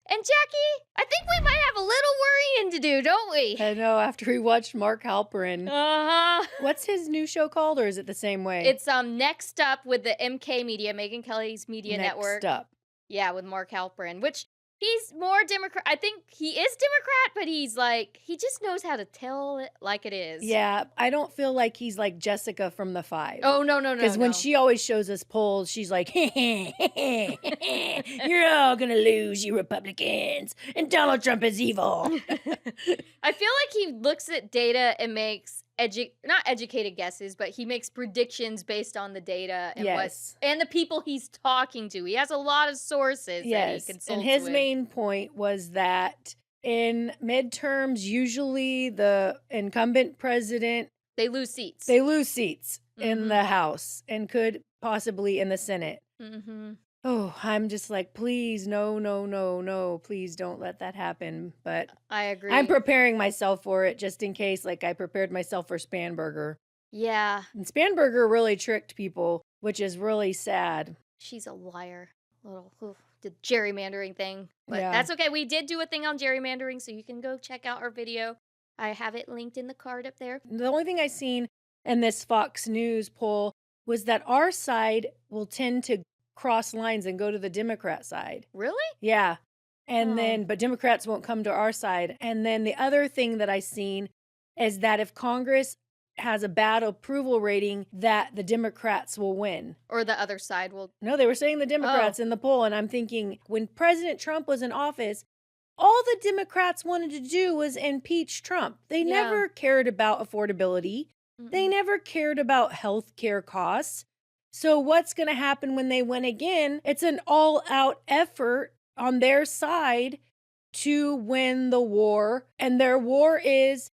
And Jackie, I think we might have a little worrying to do, don't we? I know, after we watched Mark Halperin. Uh-huh. What's his new show called, or is it the same way? It's Next Up with the MK Media, Megyn Kelly's media network. Next Up. Yeah, with Mark Halperin, which he's more Democrat. I think he is Democrat, but he's like, he just knows how to tell it like it is. Yeah, I don't feel like he's like Jessica from The Five. Oh, no. Because when she always shows us polls, she's like, you're all going to lose, you Republicans, and Donald Trump is evil. I feel like he looks at data and makes not educated guesses, but he makes predictions based on the data and and the people he's talking to. He has a lot of sources that he consults and his with. main point was that in midterms, usually the incumbent president, they lose seats. They lose seats in the House and could possibly in the Senate. Oh, I'm just like, please, no, please don't let that happen. But I agree. I'm preparing myself for it just in case, like I prepared myself for Spanberger. Yeah. And Spanberger really tricked people, which is really sad. She's a liar. The gerrymandering thing. But that's okay. We did do a thing on gerrymandering, so you can go check out our video. I have it linked in the card up there. The only thing I seen in this Fox News poll was that our side will tend to cross lines and go to the Democrat side. Really? Yeah. And but Democrats won't come to our side. And then the other thing that I seen is that if Congress has a bad approval rating, that the Democrats will win. Or the other side will. No, they were saying the Democrats in the poll. And I'm thinking, when President Trump was in office, all the Democrats wanted to do was impeach Trump. They never cared about affordability. They never cared about health care costs. So what's going to happen when they win again? It's an all-out effort on their side to win the war. And their war is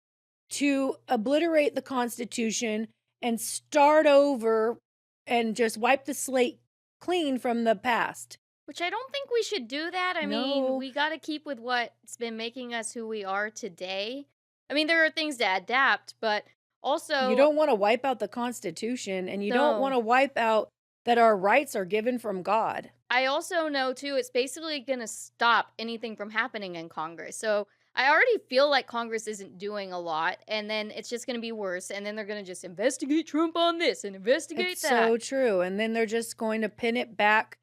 to obliterate the Constitution and start over and just wipe the slate clean from the past. Which I don't think we should do that. I mean, we got to keep with what's been making us who we are today. I mean, there are things to adapt, but also, you don't want to wipe out the Constitution, and you don't want to wipe out that our rights are given from God. I also know, too, it's basically going to stop anything from happening in Congress. So I already feel like Congress isn't doing a lot, and then it's just going to be worse, and then they're going to just investigate Trump on this and investigate that. It's so true, and then they're just going to pin it back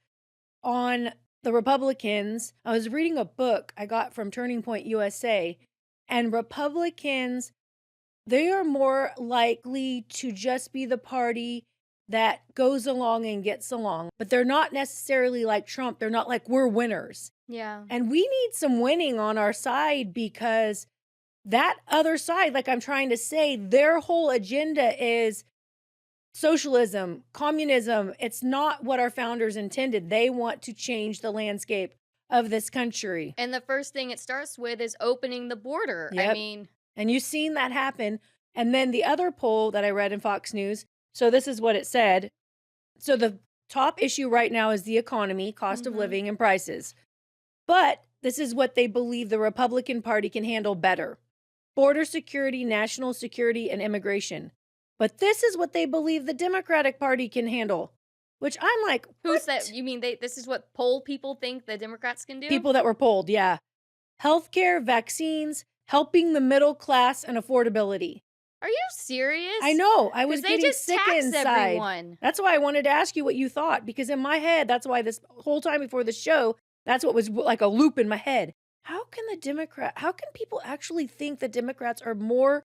on the Republicans. I was reading a book I got from Turning Point USA, and Republicans, they are more likely to just be the party that goes along and gets along. But they're not necessarily like Trump. They're not like, we're winners. Yeah. And we need some winning on our side, because that other side, like I'm trying to say, their whole agenda is socialism, communism. It's not what our founders intended. They want to change the landscape of this country. And the first thing it starts with is opening the border. Yep. I mean, and you've seen that happen. And then the other poll that I read in Fox News, so this is what it said. So the top issue right now is the economy, cost of living, and prices. But this is what they believe the Republican Party can handle better: border security, national security, and immigration. But this is what they believe the Democratic Party can handle, which I'm like, who's that? You mean this is what poll people think the Democrats can do? People that were polled, yeah. Healthcare, vaccines, helping the middle class, and affordability. Are you serious? I know. I was getting just sick tax inside. Everyone. That's why I wanted to ask you what you thought, because in my head, that's why this whole time before the show, that's what was like a loop in my head. How can people actually think the Democrats are more,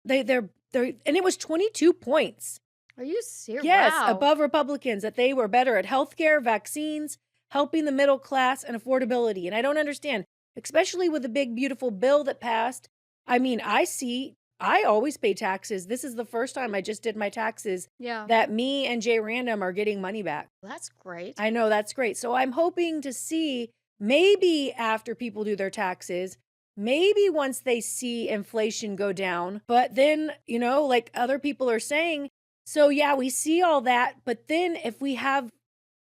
they're, and it was 22 points. Are you serious? Yes, wow. Above Republicans, that they were better at healthcare, vaccines, helping the middle class, and affordability. And I don't understand, especially with the big, beautiful bill that passed. I mean, I always pay taxes. This is the first time I just did my taxes that me and Jay Random are getting money back. That's great. I know, that's great. So I'm hoping to see, maybe after people do their taxes, maybe once they see inflation go down, but then, like other people are saying, so yeah, we see all that, but then if we have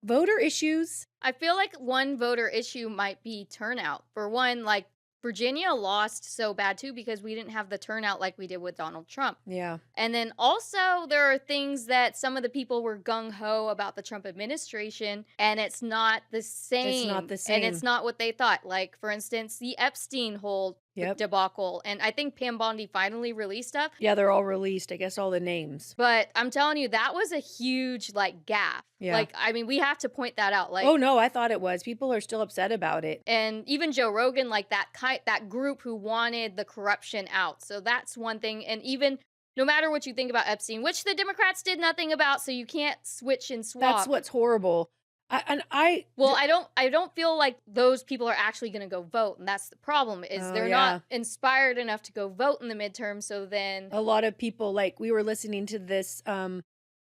voter issues. I feel like one voter issue might be turnout. For one, like Virginia lost so bad too because we didn't have the turnout like we did with Donald Trump. Yeah. And then also there are things that some of the people were gung-ho about the Trump administration, and it's not the same. It's not the same. And it's not what they thought. Like, for instance, the Epstein whole debacle. And I think Pam Bondi finally released stuff. Yeah, they're all released. I guess all the names. But I'm telling you, that was a huge, like, gaffe. Yeah. Like, I mean, we have to point that out. Like, oh, no, I thought it was. People are still upset about it. And even Joe Rogan, like, that group who wanted the corruption out. So that's one thing. And even no matter what you think about Epstein, which the Democrats did nothing about, so you can't switch and swap. That's what's horrible. I don't feel like those people are actually going to go vote, and that's the problem. Is they're not inspired enough to go vote in the midterm. So then a lot of people, like, we were listening to this.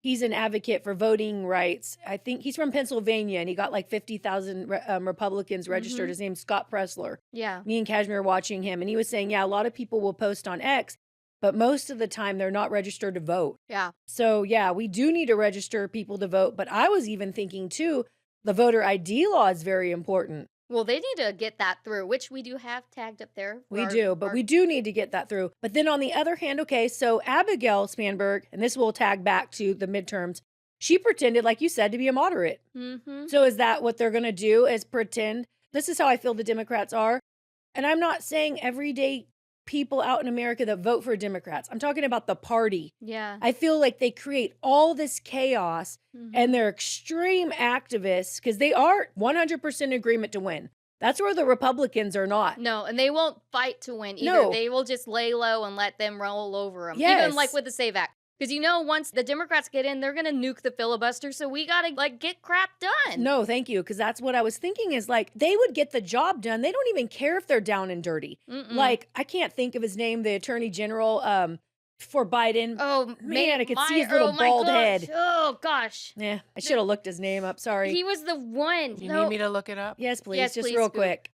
He's an advocate for voting rights. I think he's from Pennsylvania, and he got like 50,000 Republicans registered. His name's Scott Pressler. Yeah, me and Kashmir watching him, and he was saying, yeah, a lot of people will post on X, but most of the time they're not registered to vote. Yeah. So, yeah, we do need to register people to vote. But I was even thinking, too, the voter ID law is very important. Well, they need to get that through, which we do have tagged up there. We do, but we do need to get that through. But then on the other hand, okay, so Abigail Spanberg, and this will tag back to the midterms, she pretended, like you said, to be a moderate. So is that what they're going to do, is pretend? This is how I feel the Democrats are. And I'm not saying everyday people out in America that vote for Democrats. I'm talking about the party. Yeah. I feel like they create all this chaos and they're extreme activists because they are 100% agreement to win. That's where the Republicans are not. No, and they won't fight to win either. No. They will just lay low and let them roll over them. Yes. Even like with the SAVE Act. Because once the Democrats get in, they're going to nuke the filibuster, so we got to, like, get crap done. No, thank you, because that's what I was thinking is, like, they would get the job done. They don't even care if they're down and dirty. Like, I can't think of his name, the Attorney General for Biden. Oh, man, I could see his little bald head. Oh, gosh. Yeah, I should have looked his name up, sorry. He was the one. You need me to look it up? Yes, please, Yes, just please, real Scoop. quick.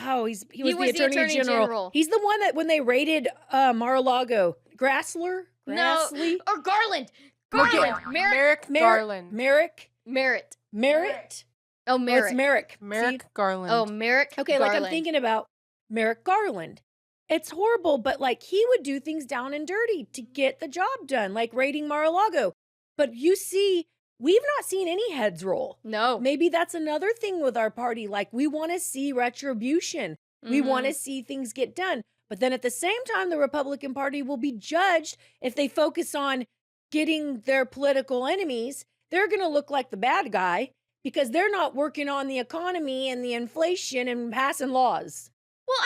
Oh, he was the Attorney General. He's the one that when they raided Mar-a-Lago, Grassley? No, or Garland. Merrick Garland. Merrick? Merritt. Merritt? Oh, Oh, Merrick. it's Merrick. Merrick See? Garland. Oh, Merrick Okay, Garland. like I'm thinking about Merrick Garland. It's horrible, but like he would do things down and dirty to get the job done, like raiding Mar-a-Lago. But you see, we've not seen any heads roll. No. Maybe that's another thing with our party. Like we want to see retribution. We want to see things get done. But then at the same time, the Republican Party will be judged if they focus on getting their political enemies. They're going to look like the bad guy because they're not working on the economy and the inflation and passing laws. Well,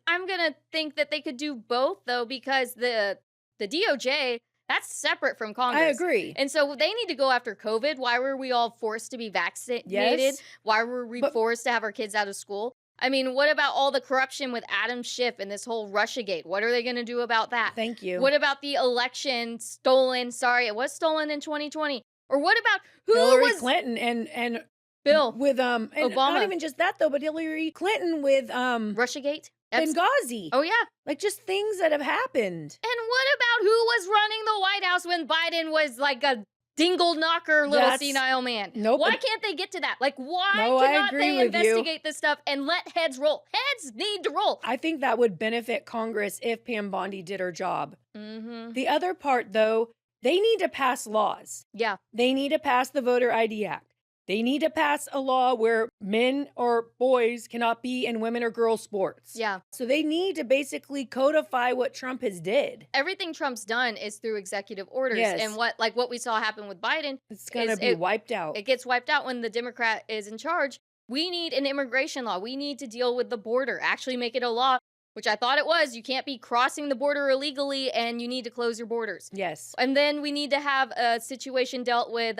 I'm going to think that they could do both, though, because the DOJ, that's separate from Congress. I agree. And so they need to go after COVID. Why were we all forced to be vaccinated? Yes. Why were we forced to have our kids out of school? I mean, what about all the corruption with Adam Schiff and this whole Russiagate? What are they going to do about that? Thank you. What about the election stolen? Sorry, it was stolen in 2020. Or what about Hillary Clinton and Bill with and Obama? Not even just that though, but Hillary Clinton with Russiagate? Benghazi. Oh yeah. Like just things that have happened. And what about who was running the White House when Biden was like a dingle knocker little senile man? Nope. Why can't they get to that? Like, why No, I cannot agree they with you. investigate this stuff and let heads roll? Heads need to roll. I think that would benefit Congress if Pam Bondi did her job. Mm-hmm. The other part, though, they need to pass laws. Yeah. They need to pass the Voter ID Act. They need to pass a law where men or boys cannot be in women or girls sports. Yeah. So they need to basically codify what Trump has did. Everything Trump's done is through executive orders. Yes. And what we saw happen with Biden, It's going to be wiped out. It gets wiped out when the Democrat is in charge. We need an immigration law. We need to deal with the border, actually make it a law, which I thought it was. You can't be crossing the border illegally and you need to close your borders. Yes. And then we need to have a situation dealt with,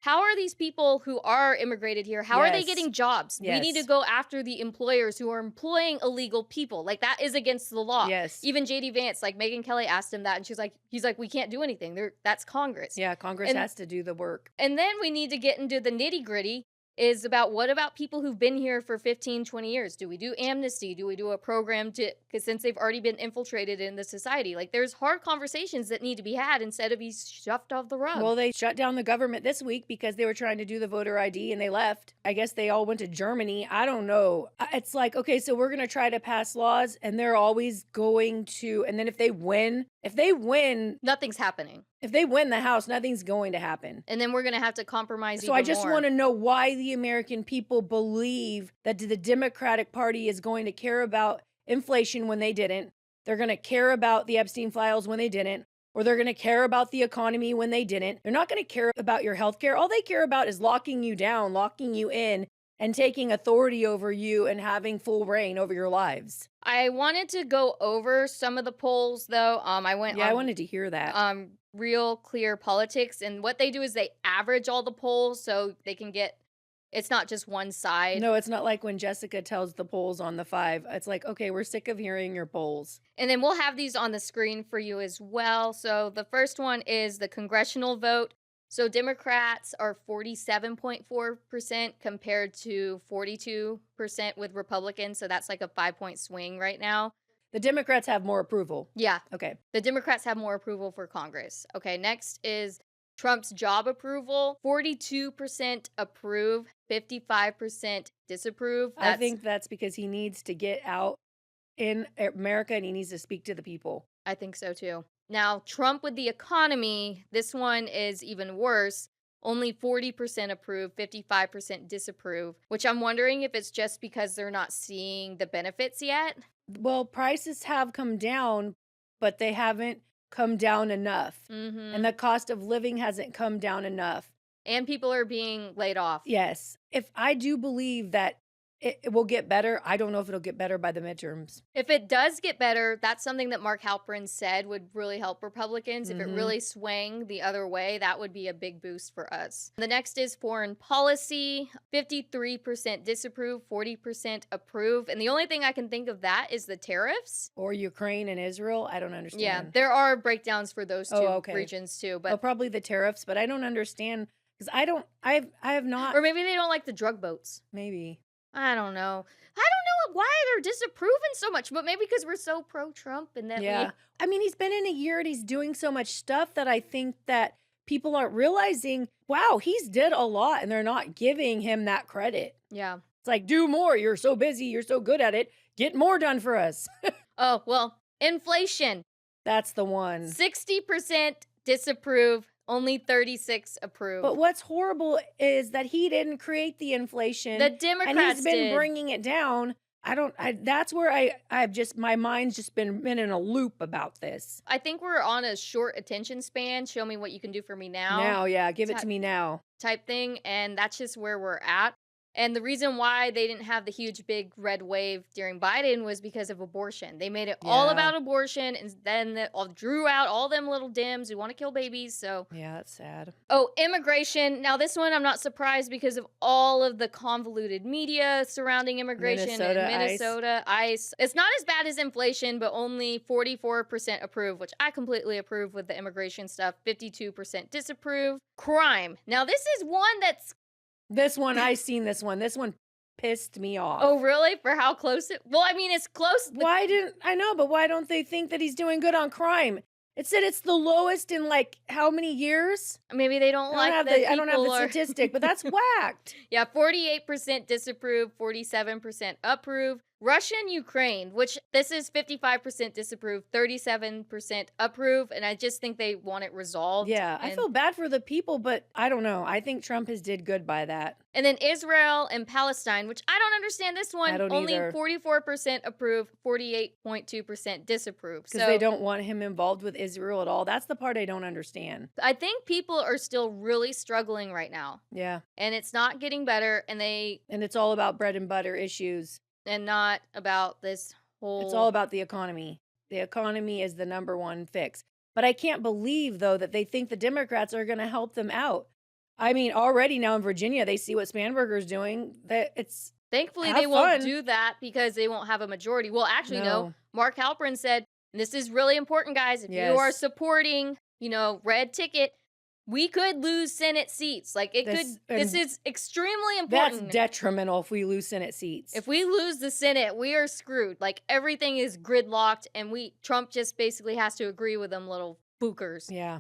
how are these people who are immigrated here, how are they getting jobs? Yes. We need to go after the employers who are employing illegal people. Like, that is against the law. Yes. Even J.D. Vance, like, Megyn Kelly asked him that, and he's like, we can't do anything. That's Congress. Yeah, Congress has to do the work. And then we need to get into the nitty-gritty. is about what about people who've been here for 15, 20 years? Do we do amnesty? Do we do a program because since they've already been infiltrated in the society? Like, there's hard conversations that need to be had instead of be shoved off the rug. Well, they shut down the government this week because they were trying to do the voter ID and they left. I guess they all went to Germany. I don't know. It's like, okay, so we're going to try to pass laws and they're always going to, and then if they win, nothing's happening. If they win the House, nothing's going to happen. And then we're going to have to compromise So I just want to know why the American people believe that the Democratic Party is going to care about inflation when they didn't. They're going to care about the Epstein files when they didn't. Or they're going to care about the economy when they didn't. They're not going to care about your health care. All they care about is locking you down, locking you in, and taking authority over you and having full reign over your lives. I wanted to go over some of the polls, though. I wanted to hear that. Real Clear Politics, and what they do is they average all the polls so they can get, it's not just one side. No, it's not like when Jessica tells the polls on the 5. It's like, okay, we're sick of hearing your polls. And then we'll have these on the screen for you as well. So the first one is the congressional vote. So Democrats are 47.4% compared to 42% with Republicans. So that's like a 5-point swing right now. The Democrats have more approval. Yeah. Okay. The Democrats have more approval for Congress. Okay, next is Trump's job approval. 42% approve, 55% disapprove. I think that's because he needs to get out in America and he needs to speak to the people. I think so too. Now, Trump with the economy, this one is even worse. Only 40% approve, 55% disapprove, which I'm wondering if it's just because they're not seeing the benefits yet. Well, prices have come down, but they haven't come down enough. Mm-hmm. And the cost of living hasn't come down enough. And people are being laid off. Yes. If I do believe that it will get better, I don't know if it'll get better by the midterms. If it does get better, that's something that Mark Halperin said would really help Republicans. If it really swang the other way, that would be a big boost for us. The next is foreign policy. 53% disapprove, 40% approve. And the only thing I can think of that is the tariffs. Or Ukraine and Israel. I don't understand. Yeah, there are breakdowns for those two regions too. But probably the tariffs, but I don't understand because I have not. Or maybe they don't like the drug boats. Maybe. I don't know. I don't know why they're disapproving so much, but maybe because we're so pro-Trump and that I mean, he's been in a year and he's doing so much stuff that I think that people aren't realizing, wow, he's did a lot and they're not giving him that credit. Yeah. It's like, do more. You're so busy. You're so good at it. Get more done for us. Oh, well, inflation. That's the one. 60% disapprove. Only 36 approve. But what's horrible is that he didn't create the inflation. The Democrats and he's been did. bringing it down. That's where I've just, my mind's just been in a loop about this. I think we're on a short attention span. Show me what you can do for me now. Now, yeah, give it to me now. Type thing. And that's just where we're at. And the reason why they didn't have the huge big red wave during Biden was because of abortion. They made it all about abortion, and then they drew out all them little Dems who want to kill babies. So yeah, that's sad. Oh, immigration. Now this one I'm not surprised because of all of the convoluted media surrounding immigration in Minnesota. ICE. It's not as bad as inflation, but only 44% approve, which I completely approve with the immigration stuff. 52% disapprove. Crime. Now this is one that's I've seen this one. This one pissed me off. Oh, really? For how close it? Well, I mean, it's close. But why don't they think that he's doing good on crime? It said it's the lowest in like how many years? Maybe they don't like I don't have the statistic, but that's whacked. Yeah, 48% disapprove, 47% approve. Russia and Ukraine, which this is 55% disapprove, 37% approve, and I just think they want it resolved. Yeah, I feel bad for the people, but I don't know. I think Trump has did good by that. And then Israel and Palestine, which I don't understand this one. I don't Only either. 44% approve, 48.2% disapprove. Because they don't want him involved with Israel at all. That's the part I don't understand. I think people are still really struggling right now. Yeah. And it's not getting better, and it's all about bread and butter issues. And not about this whole... It's all about the economy. The economy is the number one fix. But I can't believe, though, that they think the Democrats are going to help them out. I mean, already now in Virginia, they see what Spanberger's doing. Thankfully, they won't do that because they won't have a majority. Well, actually, no. Mark Halperin said, and this is really important, guys, if you are supporting, red ticket, we could lose Senate seats. Like this is extremely important. That's detrimental if we lose Senate seats. If we lose the Senate, we are screwed. Like everything is gridlocked and Trump just basically has to agree with them little bookers. Yeah.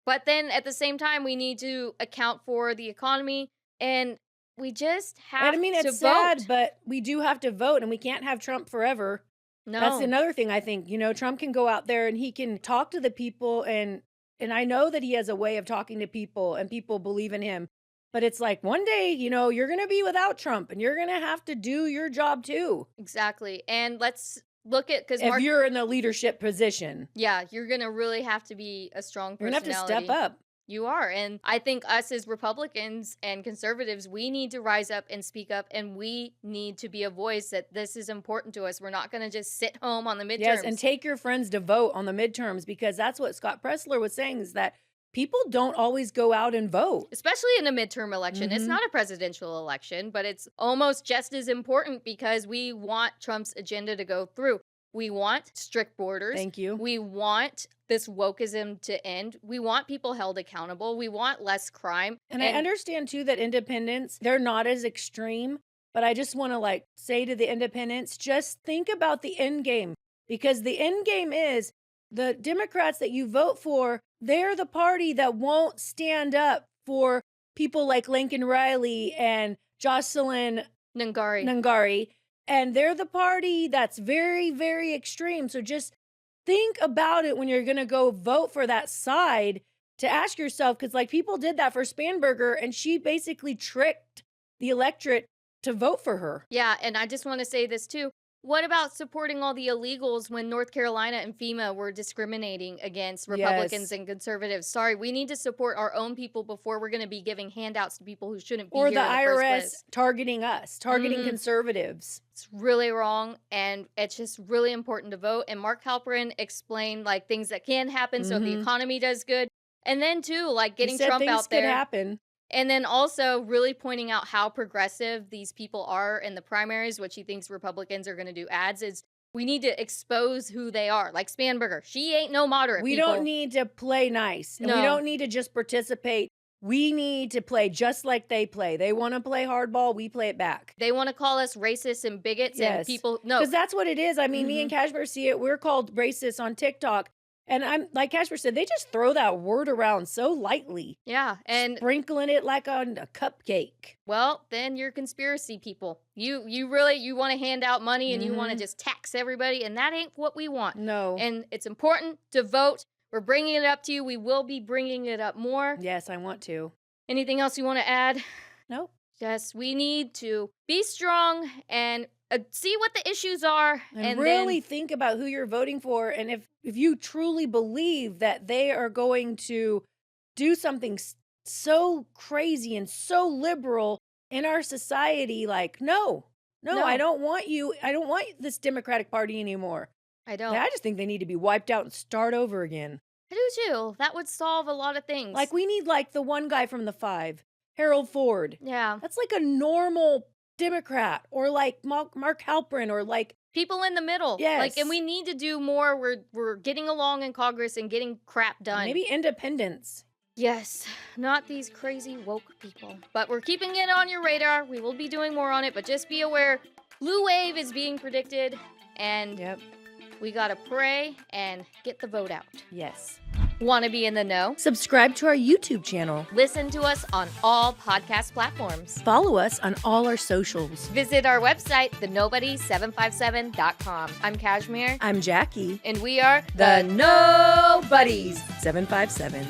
But then at the same time, we need to account for the economy and we just have to vote. It's sad, but we do have to vote and we can't have Trump forever. No. That's another thing I think. Trump can go out there and he can talk to the people and I know that he has a way of talking to people and people believe in him. But it's like one day, you're going to be without Trump and you're going to have to do your job too. Exactly. And let's look at, because if you're in a leadership position. Yeah, you're going to really have to be a strong personality. You're going to have to step up. You are. And I think us as Republicans and conservatives, we need to rise up and speak up, and we need to be a voice that this is important to us. We're not going to just sit home on the midterms. Yes, and take your friends to vote on the midterms, because that's what Scott Pressler was saying, is that people don't always go out and vote. Especially in a midterm election. It's not a presidential election, but it's almost just as important because we want Trump's agenda to go through. We want strict borders. Thank you. We want this wokeism to end. We want people held accountable. We want less crime. And I understand, too, that independents, they're not as extreme. But I just want to, say to the independents, just think about the end game. Because the end game is the Democrats that you vote for, they're the party that won't stand up for people like Lincoln Riley and Jocelyn Nungari. And they're the party that's very, very extreme. So just think about it when you're going to go vote for that side, to ask yourself, because people did that for Spanberger and she basically tricked the electorate to vote for her. Yeah, and I just want to say this too. What about supporting all the illegals when North Carolina and FEMA were discriminating against Republicans and conservatives? Sorry, we need to support our own people before we're going to be giving handouts to people who shouldn't be here in the first place. Or the IRS targeting us, targeting conservatives. It's really wrong, and it's just really important to vote. And Mark Halperin explained things that can happen so the economy does good. And then too, getting Trump out there. Could happen. And then also really pointing out how progressive these people are in the primaries, which he thinks Republicans are going to do ads, is we need to expose who they are. Like Spanberger, she ain't no moderate. We don't need to play nice. And we don't need to just participate. We need to play just like they play. They want to play hardball, we play it back. They want to call us racist and bigots and people. No. Because that's what it is. I mean, me and Kashmir see it. We're called racist on TikTok. And I'm like Kashmir said, they just throw that word around so lightly. Yeah, and sprinkling it like on a cupcake. Well, then you're conspiracy people. You want to hand out money and you want to just tax everybody, and that ain't what we want. No. And it's important to vote. We're bringing it up to you. We will be bringing it up more. Yes, I want to. Anything else you want to add? Nope. Yes, we need to be strong and see what the issues are. And really think about who you're voting for. And if you truly believe that they are going to do something so crazy and so liberal in our society, no, I don't want you. I don't want this Democratic Party anymore. I don't. I just think they need to be wiped out and start over again. I do too. That would solve a lot of things. We need the one guy from the 5, Harold Ford. Yeah. That's a normal Democrat, or Mark Halperin, or people in the middle. Yes. And we need to do more. We're getting along in Congress and getting crap done. Maybe independence. Yes, not these crazy woke people. But we're keeping it on your radar. We will be doing more on it, but just be aware, blue wave is being predicted, and we gotta pray and get the vote out. Yes. Want to be in the know? Subscribe to our YouTube channel. Listen to us on all podcast platforms. Follow us on all our socials. Visit our website, thenobody757.com. I'm Kashmir. I'm Jackie. And we are the Nobodies 757.